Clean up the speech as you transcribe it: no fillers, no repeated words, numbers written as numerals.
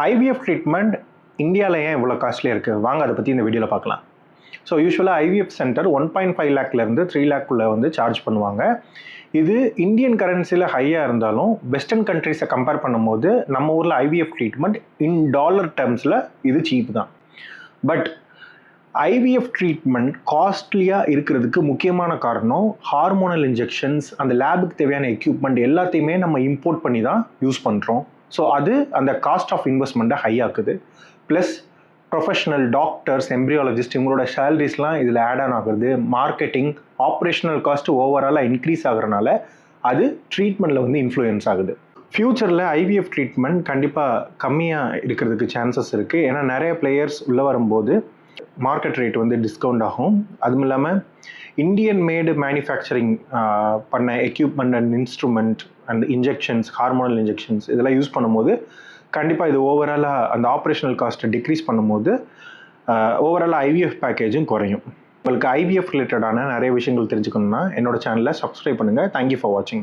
IVF treatment இந்தியாவில் ஏன் இவ்வளோ காஸ்ட்லியாக இருக்குது வாங்க அதை பற்றி இந்த வீடியோவில் பார்க்கலாம். ஸோ யூஸ்வலாக ஐவிஎஃப் சென்டர் 1.5 லேக்லேருந்து 3 லேக்குள்ளே வந்து சார்ஜ் பண்ணுவாங்க. இது இந்தியன் கரன்சியில் ஹையாக இருந்தாலும் வெஸ்டர்ன் கண்ட்ரீஸை கம்பேர் பண்ணும்போது நம்ம ஊரில் ஐவிஎஃப் ட்ரீட்மெண்ட் இன் டாலர் டேர்ம்ஸில் இது சீப் தான். பட் ஐவிஎஃப் ட்ரீட்மெண்ட் காஸ்ட்லியாக இருக்கிறதுக்கு முக்கியமான காரணம் ஹார்மோனல் இன்ஜெக்ஷன்ஸ், அந்த லேபுக்கு தேவையான எக்யூப்மெண்ட் எல்லாத்தையுமே நம்ம இம்போர்ட் பண்ணி தான் யூஸ் பண்ணுறோம். ஸோ அது அந்த காஸ்ட் ஆஃப் இன்வெஸ்ட்மெண்ட்டை ஹை ஆக்குது. ப்ளஸ் ப்ரொஃபஷனல் டாக்டர்ஸ், எம்ப்ரியாலஜிஸ்ட் இவங்களோட சேலரிஸ்லாம் இதில் ஆட் ஆன் ஆகுறது, மார்க்கெட்டிங், ஆப்ரேஷனல் காஸ்ட்டு ஓவராலாக இன்க்ரீஸ் ஆகுறதுனால அது ட்ரீட்மெண்ட்டில் வந்து இன்ஃப்ளூயன்ஸ் ஆகுது. ஃப்யூச்சரில் ஐவிஎஃப் ட்ரீட்மெண்ட் கண்டிப்பாக கம்மியாக இருக்கிறதுக்கு சான்சஸ் இருக்குது. ஏன்னா நிறைய பிளேயர்ஸ் உள்ளே வரும்போது மார்க்கெட் ரேட் வந்து டிஸ்கவுண்ட் ஆகும். அதுவும் இல்லாமல் இந்தியன் மேடு மேனுஃபேக்சரிங் பண்ண equipment and instrument and injections, hormonal injections இதெல்லாம் யூஸ் பண்ணும்போது கண்டிப்பாக இது ஓவராலாக அந்த ஆப்ரேஷனல் காஸ்ட்டை டிக்ரீஸ் பண்ணும்போது ஓவராலாக ஐவிஎஃப் பேக்கேஜும் குறையும். உங்களுக்கு ஐவிஎஃப் ரிலேட்டடான நிறைய விஷயங்கள் தெரிஞ்சுக்கணுன்னா என்னோட சேனலை சப்ஸ்கிரைப் பண்ணுங்கள். தேங்க்யூ ஃபார் வாட்சிங்.